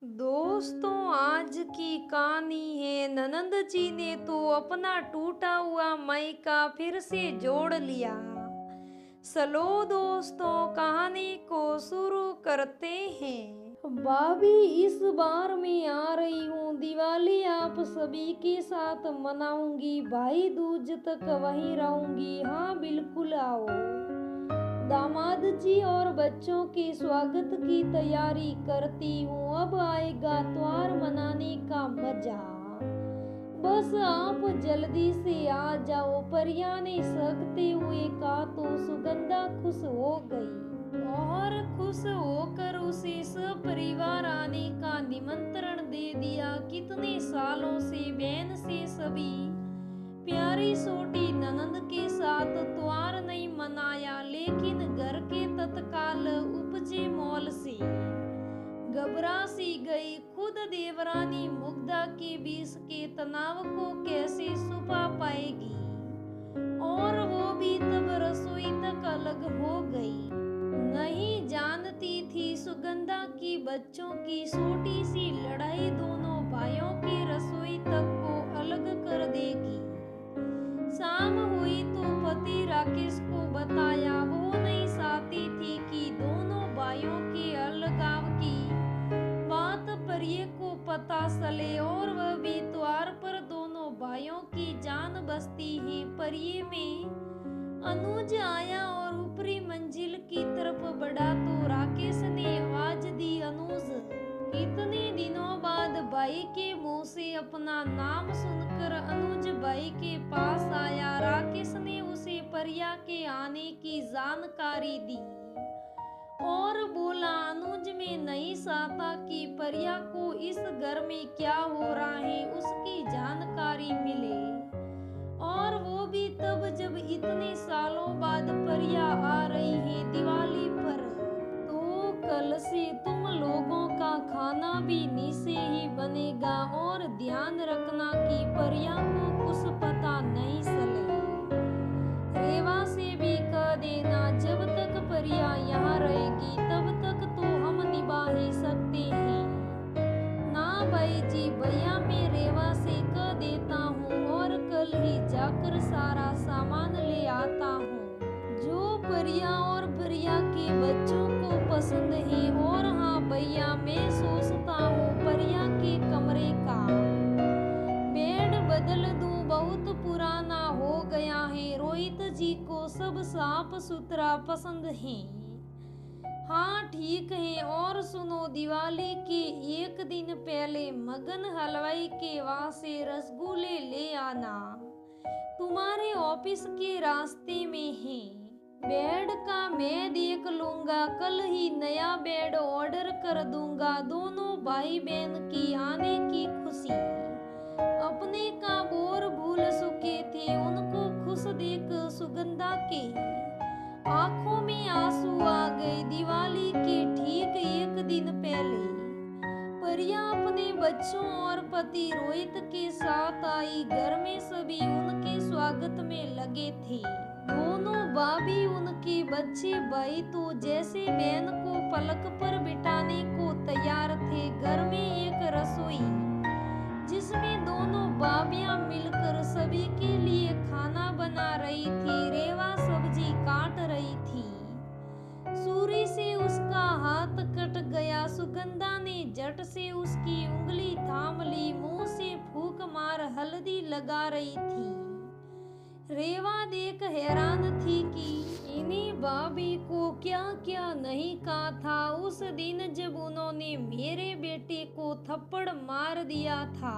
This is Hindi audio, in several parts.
दोस्तों, आज की कहानी है। ननंद जी ने तो अपना टूटा हुआ मायका फिर से जोड़ लिया। चलो दोस्तों, कहानी को शुरू करते हैं। भाभी, इस बार मैं आ रही हूँ। दिवाली आप सभी के साथ मनाऊंगी। भाई दूज तक वहीं रहूंगी। हाँ, बिल्कुल आओ। दामाद जी और बच्चों के स्वागत की तैयारी करती हूँ। अब आएगा त्योहार मनाने का मजा। बस आप जल्दी से आ जाओ। परिया ने सकते हुए कहा तो सुगंधा खुश हो गई और खुश होकर उसे सपरिवार आने का निमंत्रण दे दिया। कितने सालों से बहन से सभी प्यारी छोटी ननंद के साथ त्योहार नहीं मनाया, लेकिन घर के तत्काल उपजे मौल से घबरा सी गई। खुद देवरानी मुग्धा के बीच के तनाव को कैसे छुपा पाएगी, और वो भी तब रसोई तक अलग हो गई। नहीं जानती थी सुगंधा की बच्चों की छोटी सी लड़ाई दोनों भाइयों की रसोई तक को अलग कर देगी। शाम हुई तो पति राकेश को बताया। वो नहीं चाहती थी कि दोनों भाइयों के अलगाव की बात परिये को पता चले, और वह भी त्योहार पर दोनों भाइयों की जान बसती है। परिये में अनुज आया और ऊपरी मंजिल की तरफ बढ़ा तो राकेश ने आवाज दी, अनुज। इतने दिनों बाद भाई के मुंह से अपना नाम सुनकर अनुज भाई के पास आया। राकेश ने उसे परिया के आने की जानकारी दी और बोला, अनुज मैं नहीं चाहता कि परिया को इस घर में क्या हो रहा है उसकी जानकारी मिले, और वो भी तब जब इतने सालों बाद परिया आ रही है दिवाली पर। तो कल से तुम लोगों का खाना भी नीचे ही बनेगा, और ध्यान रखना कि परिया को कुछ पता नहीं चले। रेवा से भी कह देना, जब तक परिया यहाँ रहेगी तब तक तो हम निभा ही सकते हैं। ना भाई जी, भैया मैं रेवा से कह देता हूँ और कल ही जाकर सारा सामान ले आता हूँ जो परिया और परिया के बच्चों को पसंद है। और हाँ भैया, मैं सोचता हूँ परिया के कमरे का बेड बदल दूं। बहुत पुराना हो गया है। रोहित जी को सब साफ सुथरा पसंद है। हाँ ठीक है। और सुनो, दिवाली के एक दिन पहले मगन हलवाई के वहां से रसगुल्ले ले आना। तुम्हारे ऑफिस के रास्ते में है। बेड का मैं देख लूंगा। कल ही नया बेड ऑर्डर कर दूंगा। दोनों भाई बहन की आने की खुशी अपने का बोर भूल चुके थे। उनको खुश देख सुगंधा के आंखों में आंसू आ गए। दिवाली के ठीक एक दिन पहले परिया अपने बच्चों और पति रोहित के साथ आई। घर में सभी उनके स्वागत में लगे थे। दोनों भाभी उनके बच्चे भाई तो जैसे बहन को पलक पर बिठाने को तैयार थे। घर में एक रसोई जिसमें दोनों भाभियां मिलकर सभी के लिए खाना बना रही थी। रेवा सब्जी काट रही थी। छुरी से उसका हाथ कट गया। सुगंधा ने झट से उसकी उंगली थाम ली। मुंह से फूंक मार हल्दी लगा रही थी। रेवा देख हैरान थी कि इन्हीं भाभी को क्या क्या नहीं कहा था उस दिन जब उन्होंने मेरे बेटे को थप्पड़ मार दिया था,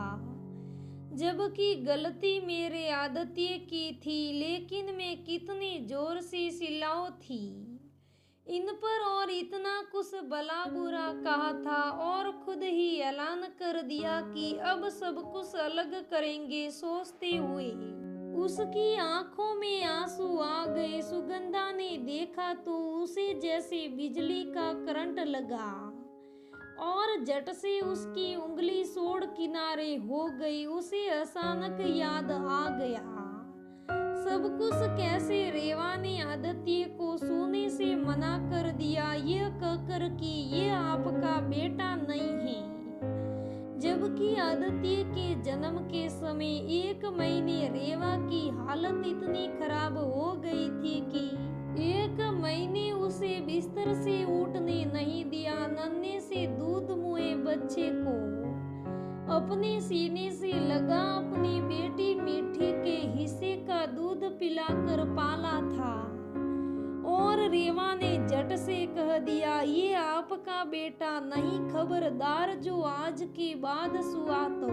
जबकि गलती मेरे आदतिये की थी। लेकिन मैं कितने जोर से चिल्लाओ थी इन पर, और इतना कुछ भला बुरा कहा था, और खुद ही ऐलान कर दिया कि अब सब कुछ अलग करेंगे। सोचते हुए उसकी आंखों में आंसू आ गए। सुगंधा ने देखा तो उसे जैसे बिजली का करंट लगा और झट से उसकी उंगली छोड़ किनारे हो गई। उसे अचानक याद आ गया सब कुछ, कैसे रेवा ने आदित्य को सोने से मना कर दिया, ये कहकर कि ये आपका बेटा नहीं है। वही आदित्य के जन्म के समय 1 महीने रेवा की हालत इतनी खराब हो गई थी कि 1 महीने उसे बिस्तर से उठने नहीं दिया। नन्हे से दूध मुए बच्चे को अपने सीने से लगा अपनी बेटी मीठी के हिस्से का दूध पिलाकर पाला था। और रेवा ने झट से कह दिया, ये आपका बेटा नहीं, खबरदार जो आज के बाद सुआ तो।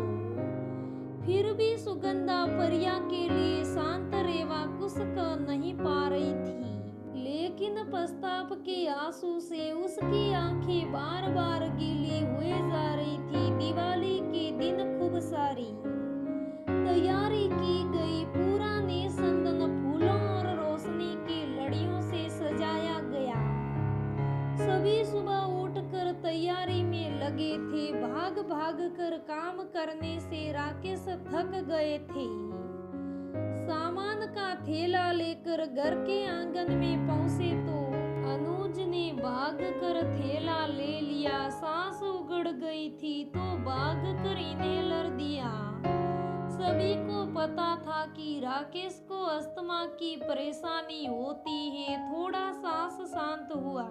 फिर भी सुगंधा परिया के लिए शांत रेवा कुछ कह नहीं पा रही थी, लेकिन पश्चाताप के आंसू से उसकी आंखें बार बार गीली हुए जा रही थी। दिवाली के दिन खूब सारी तैयारी की गई। पूरा ने संदन फूलों और रोशनी की लड़ियों से सजाया गया। सभी सुबह उठकर तैयारी में लगे थे। भाग भाग कर काम करने से राकेश थक गए थे। सामान का थैला लेकर घर के आंगन में पहुंचे तो अनुज ने भाग कर थैला ले लिया। सांस उगड़ गई थी तो भाग कर इन्हेलर दिया। सभी को पता था कि राकेश को अस्थमा की परेशानी होती है। थोड़ा सांस शांत हुआ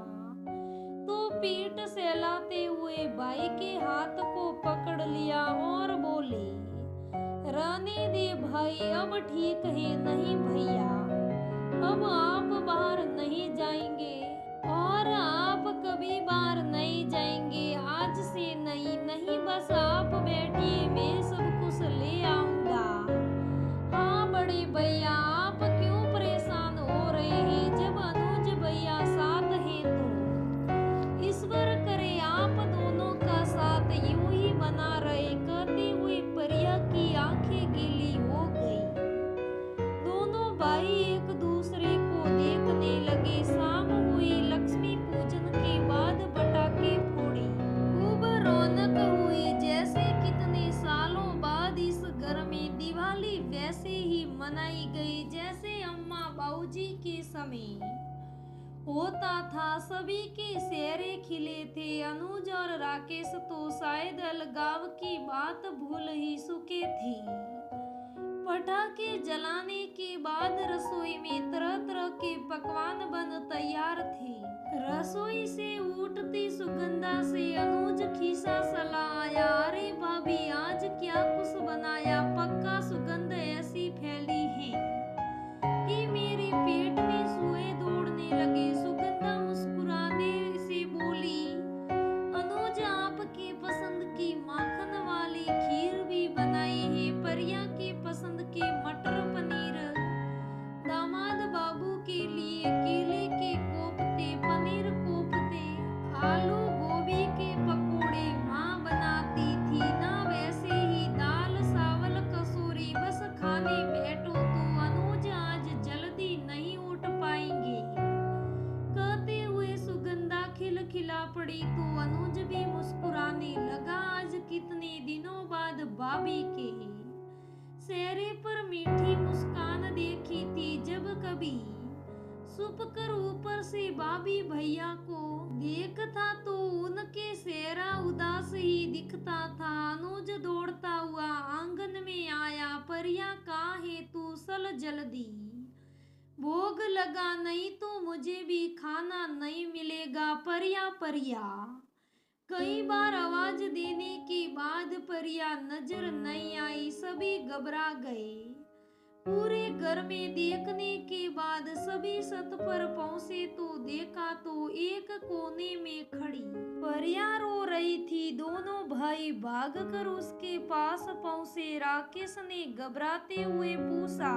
तो पीठ सहलाते हुए भाई के हाथ को पकड़ लिया और बोले, रहने दे भाई, अब ठीक है। नहीं भैया, अब आप बाहर नहीं जाएंगे और आप कभी बाहर नहीं जाएंगे। आज से नहीं, बस आप बैठिए, मैं सब कुछ ले आऊंगा। हाँ बड़े भैया, आप क्यों परेशान हो रहे हैं? जब अनुज भैया साथ हैं तो ईश्वर करे आप दोनों का साथ यूं ही बना रहे। कहते हुए परिया की आंखें गीली हो गई। दोनों भाई एक दूसरे को देखने लगे। शाम हुई। लक्ष्मी पूजन के बाद पटाखे फोड़े। खूब रौनक हुई। जैसे कितने सालों बाद इस घर में दिवाली वैसे ही मनाई गई जैसे अम्मा बाबूजी के समय होता था। सभी के चेहरे खिले थे। अनुज और राकेश तो शायद अलगाव की बात भूल ही चुके थे। पटाखे जलाने के बाद रसोई में तरह तरह के पकवान बन तैयार थे। रसोई से उठती सुगंधा से अनुज खीसा सला आया, अरे भाभी आज क्या कुछ बनाया? पक्का सुगंध ऐसी फैली है कि मेरे पेट में सुए दौड़ने लगे। सुगंधा मुस्कुराने से बोली, अनुज आपके पसंद की माखन वाली खीर भी बनाई है, परिया के पसंद के मटर पनीर, दामाद बाबू के लिए केले के कोफ्ते, पनीर कोफ्ते, आलू गोभी के पकोड़े माँ बनाती थी ना, वैसे ही दाल चावल कसूरी। बस खाने बैठो तो अनुज आज जल्दी नहीं उठ पाएंगे। कहते हुए सुगंधा खिलखिला पड़ी तो अनुज भी मुस्कुराने लगा। आज कितने दिनों बाद भाभी के चेहरे पर मीठी मुस्कान देखी थी। जब कभी छुप कर ऊपर से भाभी भैया को देखता तो उनके चेहरा उदास ही दिखता था। अनुज दौड़ता हुआ आंगन में आया, परिया कहाँ है तू? चल जल्दी, भोग लगा, नहीं तो मुझे भी खाना नहीं मिलेगा। परिया परिया। कई बार आवाज देने के बाद परिया नजर नहीं आई। सभी घबरा गए। पूरे घर में देखने के बाद सभी छत पर पहुंचे तो देखा तो एक कोने में खड़ी परिया रो रही थी। दोनों भाई भागकर उसके पास पहुंचे। राकेश ने घबराते हुए पूछा,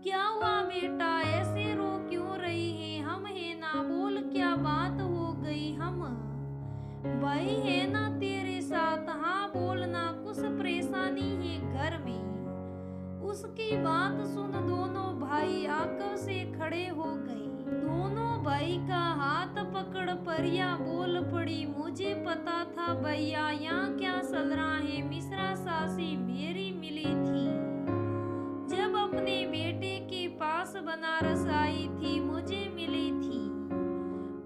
क्या हुआ बेटा? ऐसे रो क्यों रही है? हम है ना, बोल क्या बात हो गई? हम भाई है ना तेरे साथ? हाँ बोलना, कुछ परेशानी है घर में। उसकी बात सुन दोनों भाई आंखों से खड़े हो गए। दोनों भाई का हाथ पकड़ परिया बोल पड़ी, मुझे पता था भैया यहाँ क्या चल रहा है। मिश्रा सासी मेरी मिली थी जब अपने बेटे के पास बनारस आई थी, मुझे मिली थी।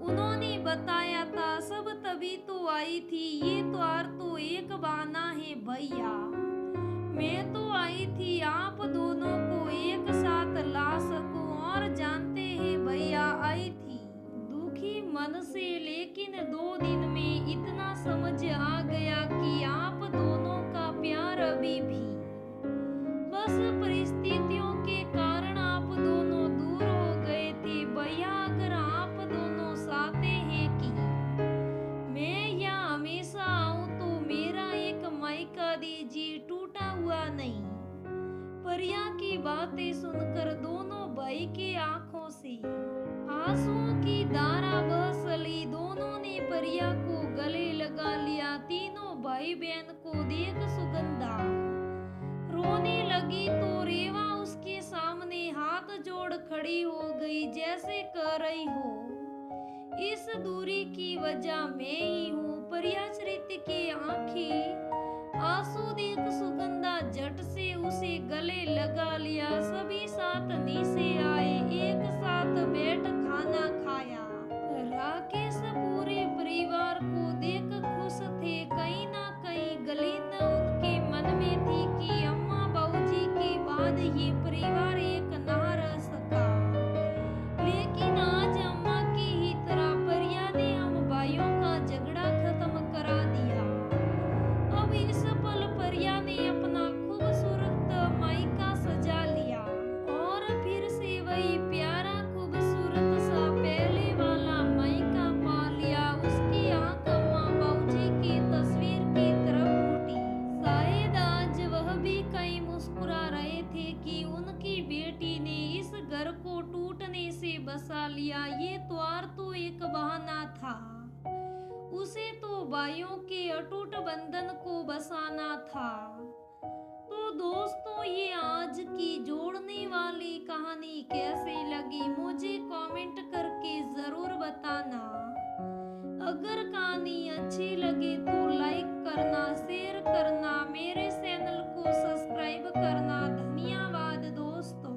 उन्होंने बताया था सब, तभी तो आई थी। ये त्योहार तो एक बहाना है भैया, मैं तो आई थी आप दोनों को एक साथ ला सकूं, और जानते हैं भैया आई थी दुखी मन से, लेकिन 2 दिन में इतना समझ आ गया कि आप दोनों का प्यार अभी भी, बस परिस्थितियों के कारण आप दोनों दूर हो गए थे। भैया अगर आप दोनों चाहते हैं कि मैं यहाँ हमेशा आऊं तो मेरा एक मायका दीजिए, टूटा हुआ नहीं। परिया की बातें सुनकर दोनों भाई के आंखों से आंसुओं की धारा बह चली। दोनों ने परिया को गले लगा लिया। तीनों भाई बहन को देख सुगंधा रोने लगी तो रेवा उसके सामने हाथ जोड़ खड़ी हो गई, जैसे कह रही हो इस दूरी की वजह मैं ही हूँ। परियाचरित की आंखें आंसू देख सुगंधा झट से उसे गले लगा लिया। सभी साथ नीचे आए, एक साथ बैठ खाना खाया। राकेश पूरे परिवार को देख खुश थे। कहीं ना कहीं गलीन उनके मन में थी कि अम्मा बाबूजी के बाद ये परिवार एक ना रह सका, लेकिन आज अम्मा की ही तरह परिया ने हम भाइयों का झगड़ा खत्म करा दिया। अब इस पल परिया ने अपना खूबसूरत मायका सजा लिया और फिर से वही प्यारा खूबसूरत सा पहले वाला मायका पा लिया। उसकी आंख अम्मा बाबूजी की तस्वीर की तरफ उठी। शायद आज वह भी कहीं मुस्कुरा रहे थे कि उनकी बेटी ने इस घर को टूटने से बचा लिया। ये त्योहार तो एक बहाना था, उसे तो भाइयों के अटूट बंधन को बसाना था। तो दोस्तों, ये आज की जोड़ने वाली कहानी कैसी लगी मुझे कमेंट करके जरूर बताना। अगर कहानी अच्छी लगे तो लाइक करना, शेयर करना, मेरे चैनल को सब्सक्राइब करना। धन्यवाद दोस्तों।